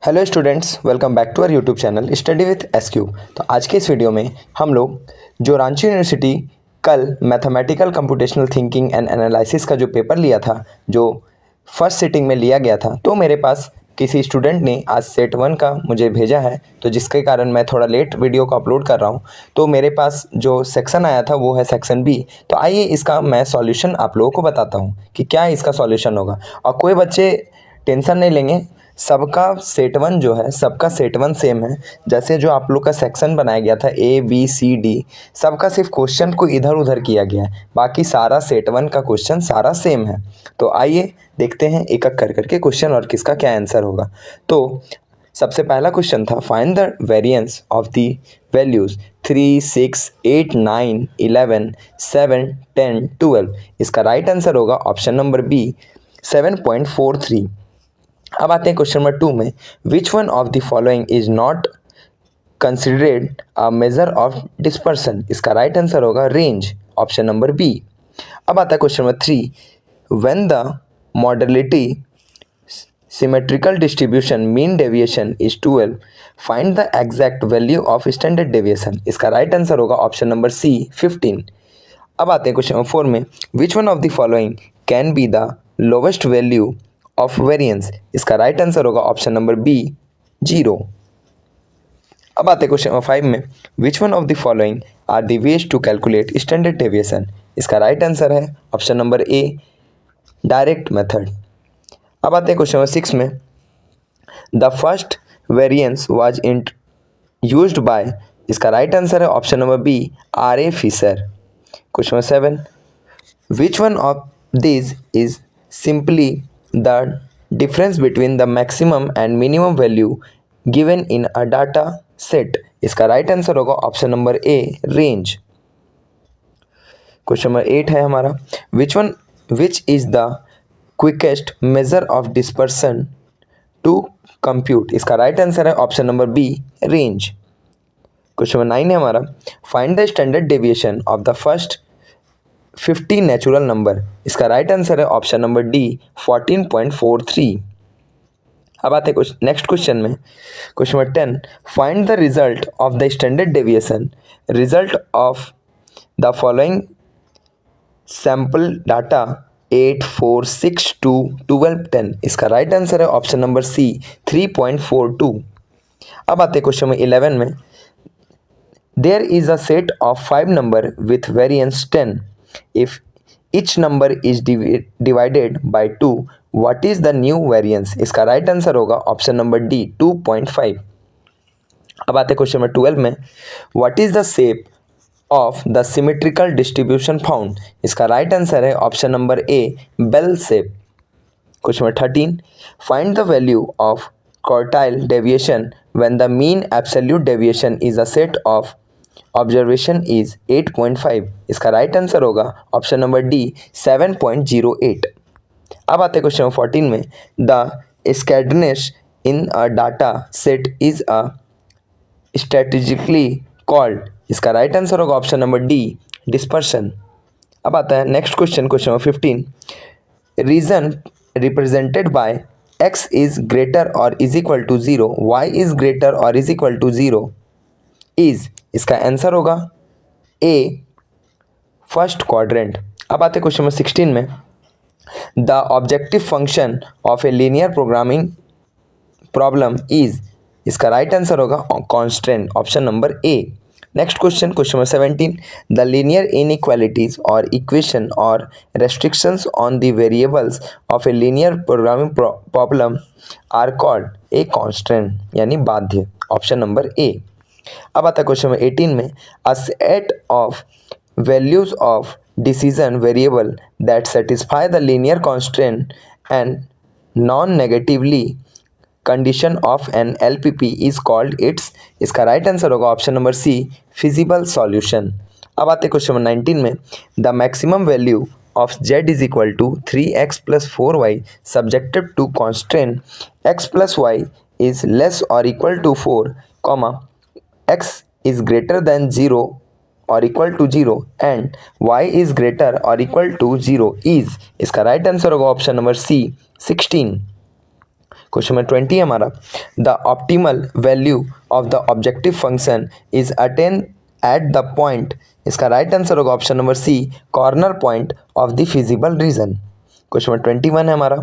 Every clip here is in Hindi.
Hello students, welcome back to our YouTube channel study with SQ. तो आज के इस वीडियो में हम लोग जो रांची यूनिवर्सिटी कल mathematical computational thinking and analysis का जो पेपर लिया था, जो फर्स्ट सिटिंग में लिया गया था, तो मेरे पास किसी स्टूडेंट ने आज सेट 1 का मुझे भेजा है, तो जिसके कारण मैं थोड़ा लेट वीडियो को अपलोड कर रहा हूँ। तो मेरे पास जो सेक्शन आया था वो है सेक्शन बी। तो आइए इसका मैं सॉल्यूशन आप लोगों को बताता हूँ कि क्या इसका सॉल्यूशन होगा। और कोई बच्चे टेंशन नहीं लेंगे, सबका सेट 1 जो है, सबका सेट 1 सेम है। जैसे जो आप लोग का सेक्शन बनाया गया था ए बी सी डी, सबका सिर्फ क्वेश्चन को इधर उधर किया गया है, बाकी सारा सेट 1 का क्वेश्चन सारा सेम है। तो आइए देखते हैं एक एक कर करके क्वेश्चन और किसका क्या आंसर होगा। तो सबसे पहला क्वेश्चन था, find the variance of the values 3, 6, 8, 9, 11, 7, 10, 12। इसका राइट आंसर होगा ऑप्शन नंबर बी 7.43। अब आते हैं क्वेश्चन नंबर 2 में, which one of the following is not considered a major of dispersion. इसका राइट आंसर होगा रेंज, ऑप्शन नंबर बी। अब आता है question number 3, when the modality symmetrical distribution mean deviation is 12, find the exact value of standard deviation. इसका राइट आंसर होगा ऑप्शन नंबर सी 15। अब आते हैं क्वेश्चन नंबर 4 में, which one of the following can be the lowest value of variance. इसका राइट आंसर होगा ऑप्शन नंबर बी 0। अब आते हैं क्वेश्चन नंबर 5 में, which one of the following are the ways to calculate standard deviation. इसका राइट आंसर है option number A direct method. अब आते हैं क्वेश्चन नंबर 6 में, the first variance was used by. इसका राइट आंसर है option number B R.A. Fisher. Question number 7, which one of this is simply the difference between the maximum and minimum value given in a data set। इसका राइट आंसर होगा option number A range. Question number 8 है हमारा, which is the quickest measure of dispersion to compute. इसका राइट आंसर है option number B range. Question number 9 है हमारा, find the standard deviation of the first 50 natural number. इसका राइट आंसर है ऑप्शन नंबर डी 14.43। अब आते हैं नेक्स्ट क्वेश्चन में, question number 10, find the result of the standard deviation result of the following sample data 8, 4, 6, 2, 12, 10। इसका राइट आंसर है ऑप्शन नंबर सी 3.42। अब आते हैं क्वेश्चन नंबर 11 में, there is a set of 5 number with variance 10। If each number is divided by 2, what is the new variance। इसका राइट आंसर होगा ऑप्शन नंबर डी 2.5। अब आते हैं क्वेश्चन नंबर 12 में, what is the shape of the symmetrical distribution found। इसका राइट आंसर है option number A bell shape. Question number 13, find the value of quartile deviation when the mean absolute deviation is a set of observation is 8.5। इसका राइट आंसर होगा ऑप्शन नंबर डी 7.08। अब आते हैं क्वेश्चन नंबर 14 में, the scatterness in a data set is a strategically called. इसका राइट आंसर होगा ऑप्शन नंबर डी डिस्पर्शन। अब आता है next question, question number 15, region represented by x is greater or is equal to 0, y is greater or is equal to 0 is. इसका आंसर होगा ए फर्स्ट क्वाड्रेंट। अब आते क्वेश्चन नंबर 16 में, the objective function of a linear programming problem is. इसका राइट आंसर होगा constant, option number A. Next question, question number 17, the linear inequalities or equation or restrictions on the variables of a linear programming problem are called a constant, यानी बाध्य, ऑप्शन नंबर ए। अब आता है क्वेश्चन नंबर 18 में, a set of values of decision variable that satisfy the linear constant and non negatively condition of an LPP is called its. इसका राइट आंसर होगा option number C feasible solution. अब आते हैं क्वेश्चन नंबर 19 में, the maximum value of z is equal to 3x + 4y subjected to constant x + y is less or equal to 4, x is greater than 0 or equal to 0 and y is greater or equal to 0 is। इसका राइट आंसर होगा option number C 16। Question number 20 हमारा, the optimal value of the objective function is attain at the point, इसका राइट आंसर होगा option number C, corner point of the feasible region. Question number 21 है हमारा,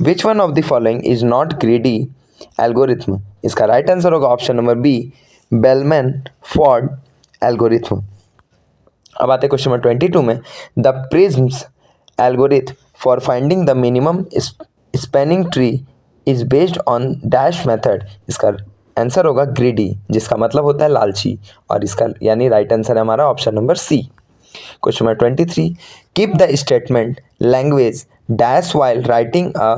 which one of the following is not greedy algorithm, इसका राइट आंसर होगा option number B, Bellman Ford algorithm. अब आते हैं क्वेश्चन नंबर 22 में, the prisms algorithm for finding the minimum spanning tree is based on dash method, इसका आंसर होगा ग्रीडी, जिसका मतलब होता है लालची, और इसका यानी राइट आंसर है हमारा option number C. Question number 23, keep the statement language dash while writing a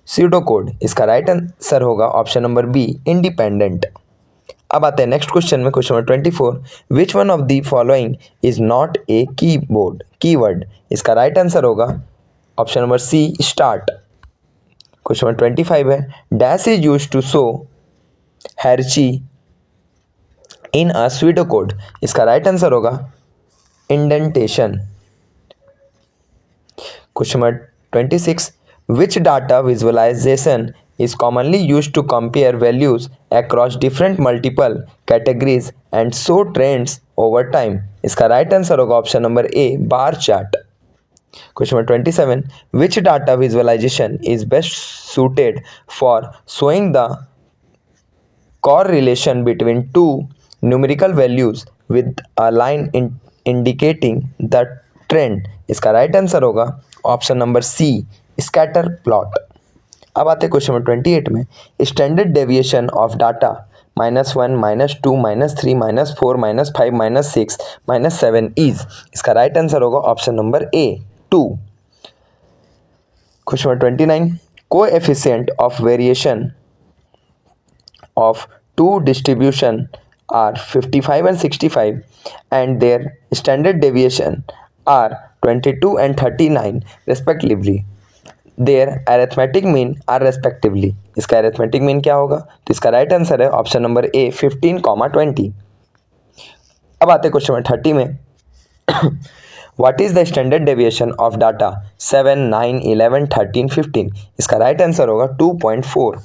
pseudo code, इसका राइट आंसर होगा ऑप्शन नंबर बी, इंडिपेंडेंट। अब आते हैं नेक्स्ट क्वेश्चन में, question number 24, which one of the following is not a keyword, इसका राइट आंसर होगा option number C, start. Question number 25 है, dash is use to show hierarchy in a pseudo code, इसका राइट आंसर होगा indentation. Question number 26, which data visualization is commonly used to compare values across different multiple categories and show trends over time, इसका राइट आंसर होगा option number A, bar chart. Question number 27, which data visualization is best suited for showing the correlation between two numerical values with a line indicating the trend, इसका राइट आंसर होगा option number C, scatter plot. अब आते हैं क्वेश्चन नंबर 28 में, standard deviation of data -1 -2 -3 -4 -5 -6 -7 is, इसका राइट आंसर होगा option number A, 2। Question number 29, coefficient of variation of two distribution are 55 and 65 and their standard deviation are 22 and 39 respectively, their arithmetic mean are respectively, इसका arithmetic mean क्या होगा, तो इसका राइट आंसर है ऑप्शन नंबर ए, 15, 20। अब आते हैं क्वेश्चन नंबर 30 में, what is the standard deviation of data 7, 9, 11, 13, 15, इसका राइट आंसर होगा 2.4।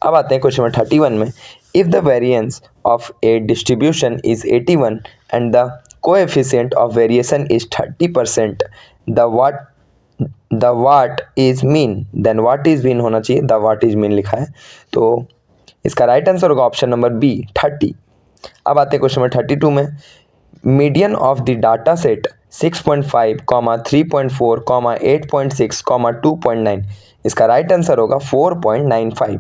अब आते हैं क्वेश्चन नंबर 31 में, if the variance of a distribution is 81 and the coefficient of variation is 30%, the what is mean, then what is mean होना चाहिए, द व्हाट इज मीन लिखा है, तो इसका राइट आंसर होगा ऑप्शन नंबर बी, 30। अब आते हैं क्वेश्चन नंबर 32 में, median of the data set 6.5, 3.4, 8.6, 2.9, इसका राइट आंसर होगा 4.95,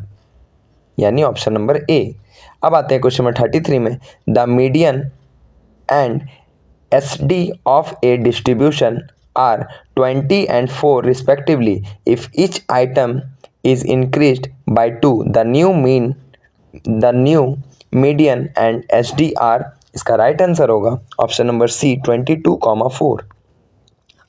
यानी ऑप्शन नंबर ए। अब आते हैं क्वेश्चन नंबर 33 में, the median and S D of a distribution are 20 and 4 respectively if each item is increased by 2, the new median and SDR, इसका राइट आंसर होगा ऑप्शन नंबर सी, 22, 4।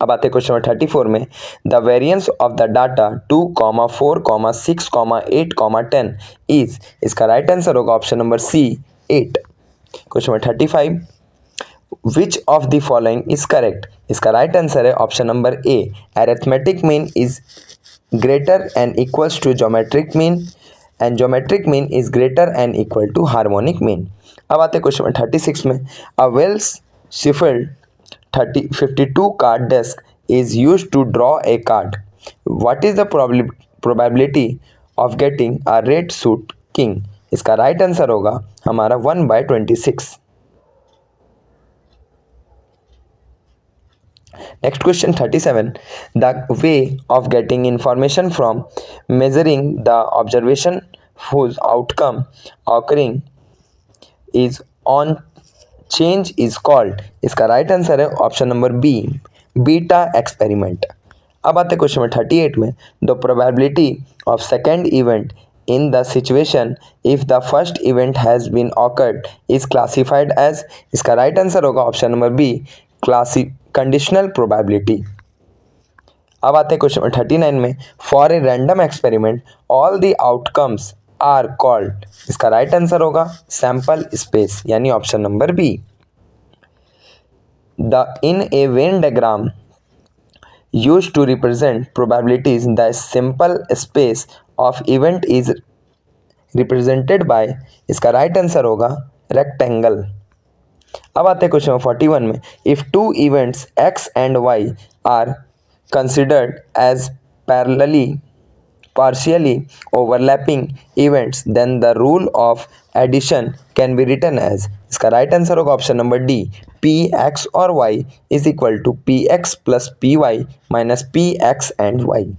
अब आते हैं क्वेश्चन नंबर 34 में, the variance of the data 2, 4, 6, 8, 10 is, इसका राइट आंसर होगा option number C, 8। Question number 35, which of the following is correct, इसका राइट आंसर है option number A, arithmetic mean is greater and equals to geometric mean and geometric mean is greater and equal to harmonic mean. अब आते हैं क्वेश्चन नंबर 36 में, a well shuffled 52 card desk is used to draw a card. What is the probability of getting a red suit king, इसका राइट आंसर होगा हमारा 1/26। Next question 37, the way of getting information from measuring the observation whose outcome occurring is on change is called, इसका राइट आंसर है option number B, beta experiment. अब आते क्वेश्चन नंबर 38 में, the probability of second event in the situation if the first event has been occurred is classified as, इसका राइट आंसर होगा option number B, conditional probability. अब आते हैं क्वेश्चन नंबर 39 में, for a random experiment all the outcomes are called, इसका राइट आंसर होगा सैंपल स्पेस, यानी option number B. The in a Venn diagram used to represent probabilities, the sample space of event is represented by, इसका राइट आंसर होगा रेक्टेंगल। अब आते हैं क्वेश्चन नंबर 41 में, if two events X and Y are considered as parallelly partially overlapping events, then the rule of addition can be written as, इसका राइट आंसर होगा option number D, P X or Y is equal to P X plus P Y minus P X and Y.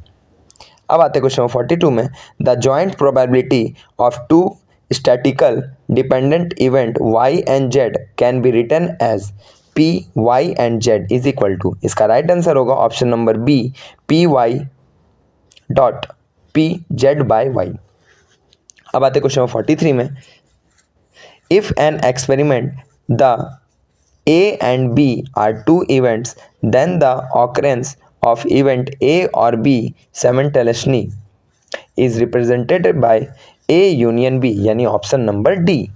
अब आते क्वेश्चन नंबर 42 में, the joint probability of two statical dependent event Y and Z can be written as P Y and Z is equal to, इसका राइट आंसर होगा option number B, P Y dot P Z by Y. अब आते क्वेश्चन नंबर 43 में, if an experiment the A and B are two events then the occurrence of event A और B simultaneously is represented by A union B, यानी ऑप्शन नंबर डी।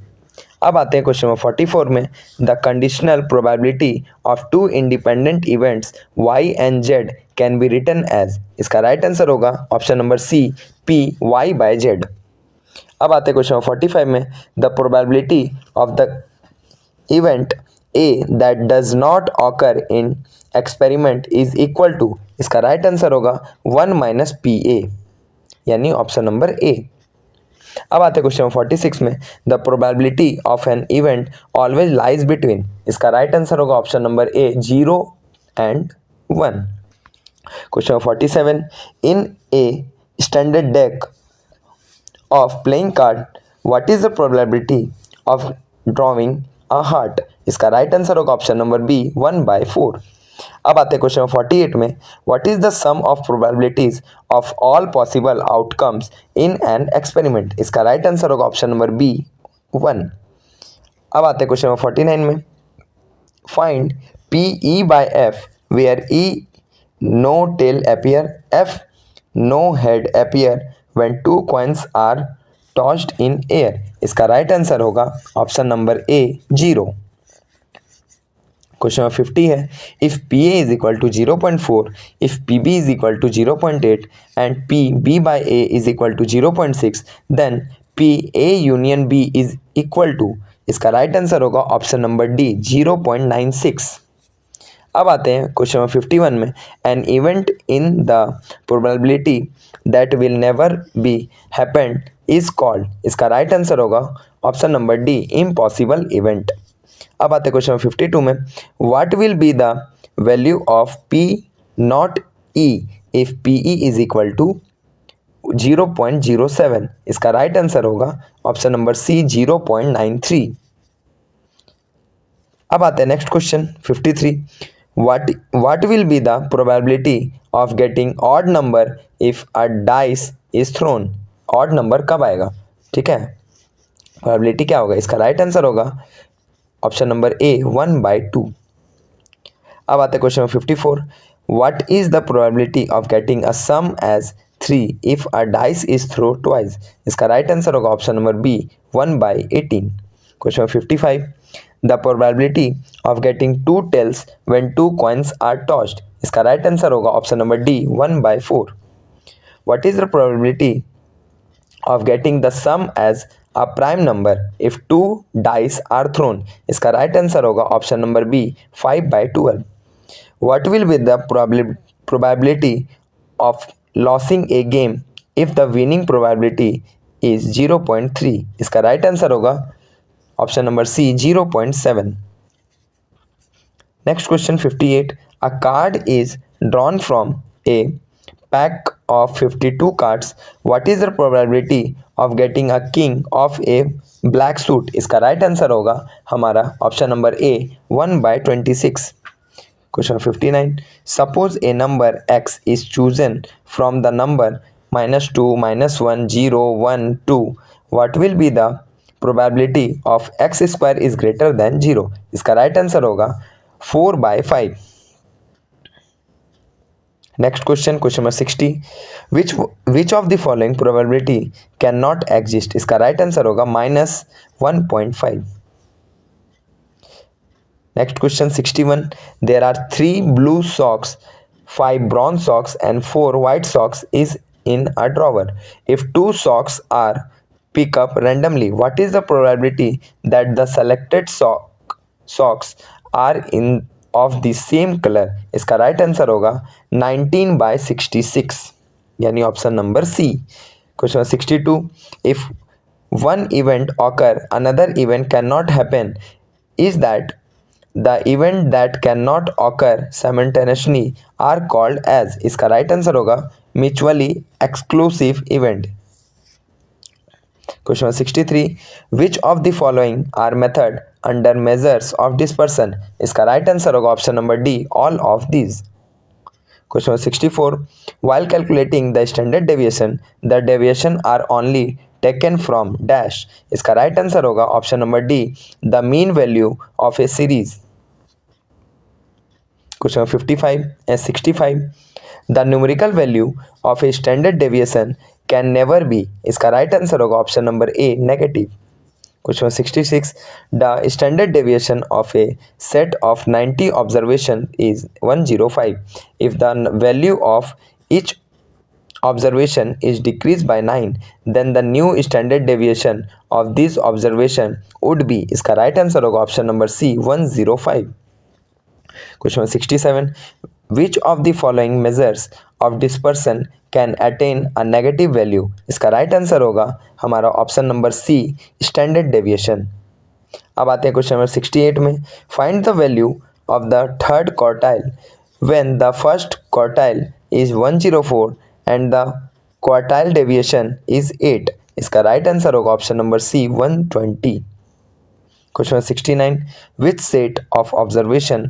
अब आते हैं क्वेश्चन नंबर 44 में, the conditional probability of two independent events Y and Z can be written as, इसका राइट आंसर होगा option number C, P Y by Z. अब आते हैं क्वेश्चन नंबर 45 में, the probability of the event A that does not occur in experiment is equal to, इसका राइट आंसर होगा 1 माइनस पी ए, यानी ऑप्शन नंबर ए। अब आते क्वेश्चन नंबर 46 में, the probability of an event always lies between, इसका राइट आंसर होगा option number A, 0 and 1। Question number 47, in a standard deck of playing card what is the probability of drawing a heart, इसका राइट आंसर होगा ऑप्शन नंबर बी, 1/4। अब आते हैं क्वेश्चन नंबर 48 में, what is the sum of probabilities of all possible outcomes in an experiment, इसका राइट आंसर होगा ऑप्शन नंबर बी, 1। अब आते हैं क्वेश्चन नंबर 49 में, find P E by F where E no tail appear, F no head appear when two coins are tossed in air, इसका राइट आंसर होगा option number A, 0। Question number 50 है, if P A is equal to 0.4, if P B is equal to 0.8 and P B by A is equal to 0.6 then P A union B is equal to, इसका राइट आंसर होगा ऑप्शन नंबर डी, 0.96। अब आते हैं क्वेश्चन नंबर 51 में, an event in the probability that will never be happened is called, इसका राइट आंसर होगा option number D, impossible event. अब आते हैं क्वेश्चन नंबर 52 में, what will be the value of P not E if P E is equal to 0.07, इसका राइट आंसर होगा ऑप्शन नंबर सी, 0.93। अब आते हैं next question 53, what will be the probability of getting odd number if a dice is thrown, odd number कब आएगा, ठीक है, प्रोबेबिलिटी क्या होगा, इसका राइट आंसर होगा ऑप्शन नंबर ए, 1/2। अब आते हैं question number 54, what is the probability of getting a sum as 3 if a dice is throw twice, इसका राइट आंसर होगा option number B, 1/18। Question number 55, the probability of getting 2 tails when 2 coins are tossed, इसका राइट आंसर होगा option number D, 1/4। What is the probability of getting the some as a prime number if 2 dice are thrown, इसका राइट आंसर होगा option number B, 5/12। What will be the probability of losing a game if the winning probability is 0.3, इसका राइट आंसर होगा option number C, 0.7। Next question 58, a card is drawn from a pack of 52 cards, what is the probability of getting a king of a black suit, इसका राइट आंसर होगा हमारा option number A, 1/26। Question 59, suppose a number x is chosen from the number -2, -1, 0, 1, 2, what will be the probability of x square is greater than 0, इसका राइट आंसर होगा 4/5। Next question number 60, which of the following probability can not exist, इसका राइट आंसर होगा -1.5। Next question 61, there are 3 blue socks, 5 brown socks and 4 white socks, is in a drawer. If two socks are picked up randomly, what is the probability that the selected socks are in of the same color? इसका राइट आंसर होगा 19/66, यानी option number C. Question 62. If one event occur, another event cannot happen, is that the event that cannot occur simultaneously are called as? इसका राइट आंसर होगा mutually exclusive event. Question 63. Which of the following are method under measures of dispersion? इसका राइट आंसर होगा option number D, all of these. Question 64. While calculating the standard deviation, the deviation are only taken from dash. इसका राइट आंसर होगा option number D, the mean value of a series. Question 55 and 65. The numerical value of a standard deviation can never be. इसका राइट आंसर होगा option number A, negative. Question 66. The standard deviation of a set of 90 observation is 105. If the value of each observation is decreased by 9, then the new standard deviation of this observation would be. इसका राइट आंसर होगा option number C, 105. Question 67. Which of the following measures of dispersion can attain a negative value? इसका राइट आंसर होगा हमारा option number C, standard deviation. अब आते हैं क्वेश्चन नंबर 68 में. Find the value of the third quartile when the first quartile is 104 and the quartile deviation is 8. इसका राइट आंसर होगा option number C, 120. Question 69. Which set of observation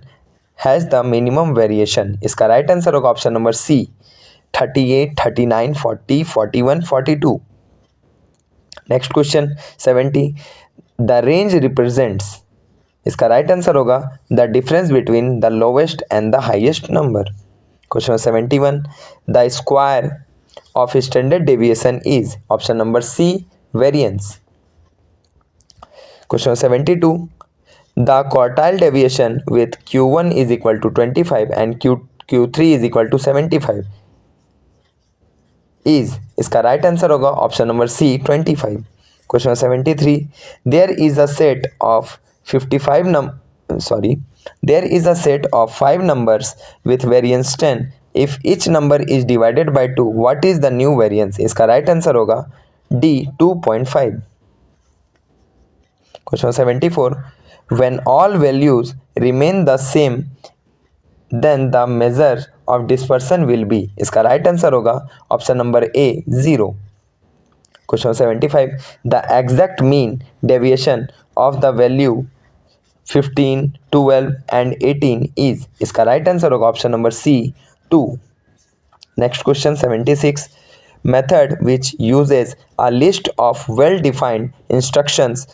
has the minimum variation? इसका राइट आंसर होगा option number C, 38, 39, 40, 41, 42. Next question 70. The range represents. इसका राइट आंसर होगा the difference between the lowest and the highest number. Question 71. The square of standard deviation is. Option number C, variance. Question 72. The quartile deviation with Q1 is equal to 25 and Q3 is equal to 75 is. इसका राइट आंसर होगा option number C, 25. Question 73. There is a set of 5 numbers with variance 10. If each number is divided by 2, what is the new variance? इसका राइट आंसर होगा D, 2.5. Question 74. When all values remain the same, then the measure of dispersion will be. इसका राइट आंसर होगा option number A, 0. Question 75. The exact mean deviation of the value 15, 12 and 18 is. इसका राइट आंसर होगा option number C, 2. Next question 76. Method which uses a list of well-defined instructions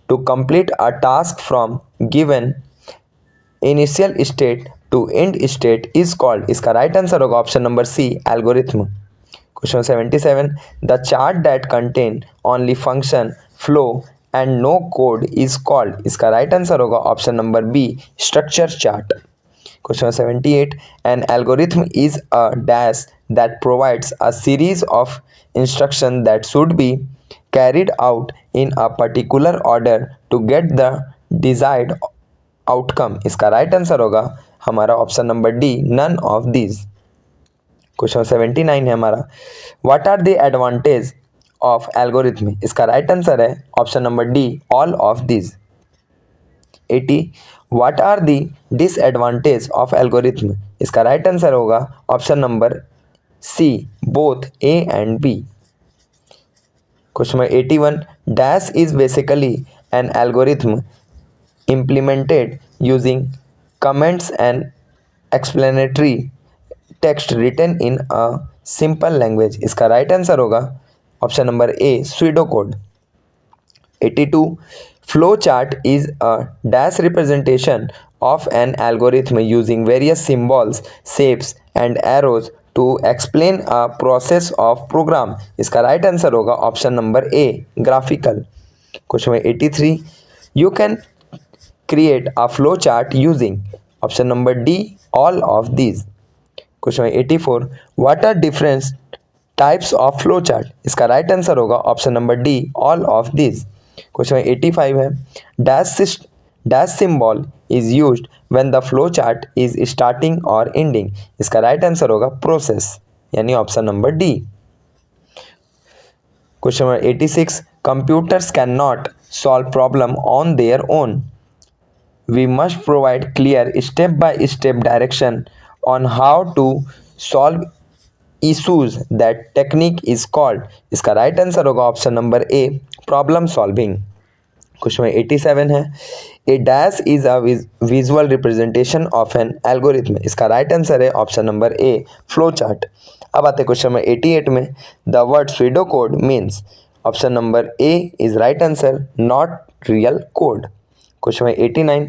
to complete a task from given initial state to end state is called. इसका राइट आंसर होगा option number C, algorithm. Question 77. The chart that contain only function flow and no code is called. इसका राइट आंसर होगा option number B, structure chart. Question 78. An algorithm is a dash that provides a series of instruction that should be carried out in a particular order to get the desired outcome. इसका राइट आंसर होगा हमारा option number D, none of these. Question 79 है हमारा. What are the advantage of algorithm? इसका राइट आंसर है option number D, all of these. 80. What are the disadvantage of algorithm? इसका राइट आंसर होगा option number C, both A and B. Question 81. Dash is basically an algorithm implemented using comments and explanatory text written in a simple language. इसका राइट आंसर होगा option number A, pseudo code. 82. Flow chart is a dash representation of an algorithm using various symbols, shapes and arrows to explain a process of program. इसका राइट आंसर होगा option number A, graphical. Question 83. You can create a flow chart using. Option number D, all of these. Question 84. What are different types of flow chart, इसका राइट आंसर होगा option number D, all of this. Question 85 है, dash symbol is used when the flow chart is starting और एंडिंग, इसका राइट आंसर होगा प्रोसेस, यानी option number D. Question number 86, computers can not solve problem on their own, we must provide clear step by step direction on how to solve issues, that technique is called, इसका राइट आंसर होगा option number A, problem solving. Question 87 है, a dash is a visual representation of an algorithm, इसका राइट आंसर है option number A, flowchart. अब आते हैं क्वेश्चन नंबर 88 में, the word pseudo code means, option number A is right answer, not real code. Question number 89,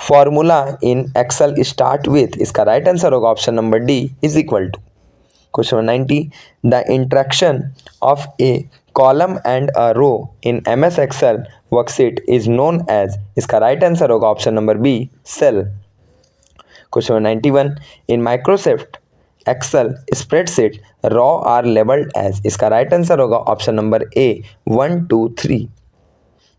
formula in Excel start with, इसका राइट आंसर होगा option number D, is equal to. Question number 90, the interaction of a column and a row in MS Excel worksheet is known as, इसका राइट आंसर होगा option number B, cell. Question number 91, in Microsoft Excel spreadsheet row are labelled as, इसका राइट आंसर होगा option number A, 1 2 3।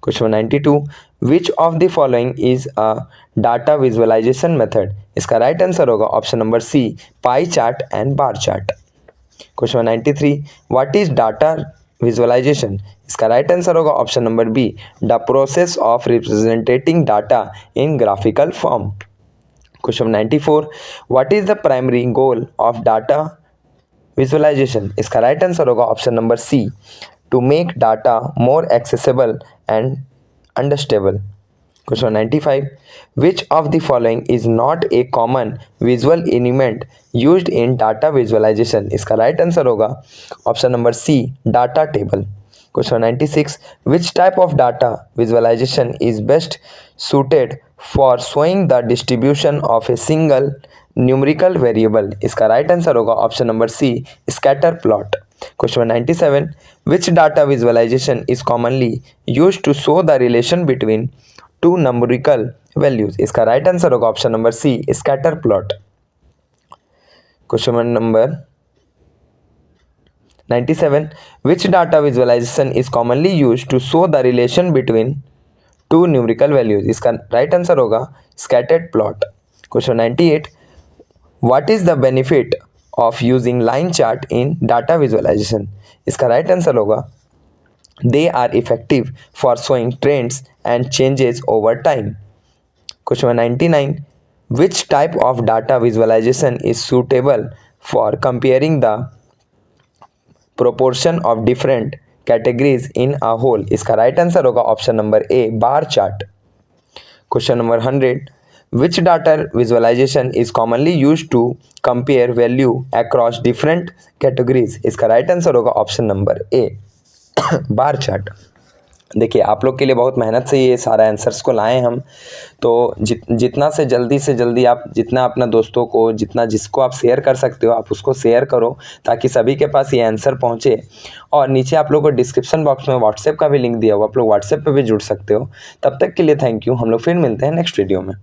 Question 92, which of the following is a data visualization method, इसका राइट आंसर होगा option number C, pie chart and bar chart. Question 93, what is data visualization, इसका राइट आंसर होगा option number B, the process of representing data in graphical form. Question 94, what is the primary goal of data visualization, इसका राइट आंसर होगा option number C, to make data more accessible and understandable. Question 95, which of the following is not a common visual element used in data visualization, इसका राइट आंसर होगा option number C, data table. Question 96, which type of data visualization is best suited for showing the distribution of a single numerical variable, इसका राइट आंसर होगा option number C, scatter plot. Question 97, which data visualization is commonly used to show the relation between two numerical values, इसका राइट आंसर होगा option number C, scatter plot. Question number 97, which data visualization is commonly used to show the relation between two numerical values, इसका राइट आंसर होगा scattered plot. Question 98, what is the benefit of using line chart in data visualization, इसका राइट आंसर होगा, they are effective for showing trends and changes over time। Question 99, which type of data visualization is suitable for comparing the proportion of different categories in a whole, इसका राइट आंसर होगा option number A, bar chart. Question number 100, which data visualization is commonly used to compare value across different categories, इसका राइट आंसर होगा ऑप्शन नंबर ए, बार चार्ट। देखिए आप लोग के लिए बहुत मेहनत से ये सारा आंसर्स को लाए हम, तो जितना से जल्दी आप जितना अपना दोस्तों को, जितना जिसको आप शेयर कर सकते हो आप उसको शेयर करो, ताकि सभी के पास ये आंसर पहुंचे। और नीचे आप लोगों को डिस्क्रिप्शन बॉक्स में व्हाट्सएप का भी लिंक दिया हुआ, आप लोग व्हाट्सएप पे भी जुड़ सकते हो। तब तक के लिए थैंक यू, हम लोग फिर मिलते हैं नेक्स्ट वीडियो में।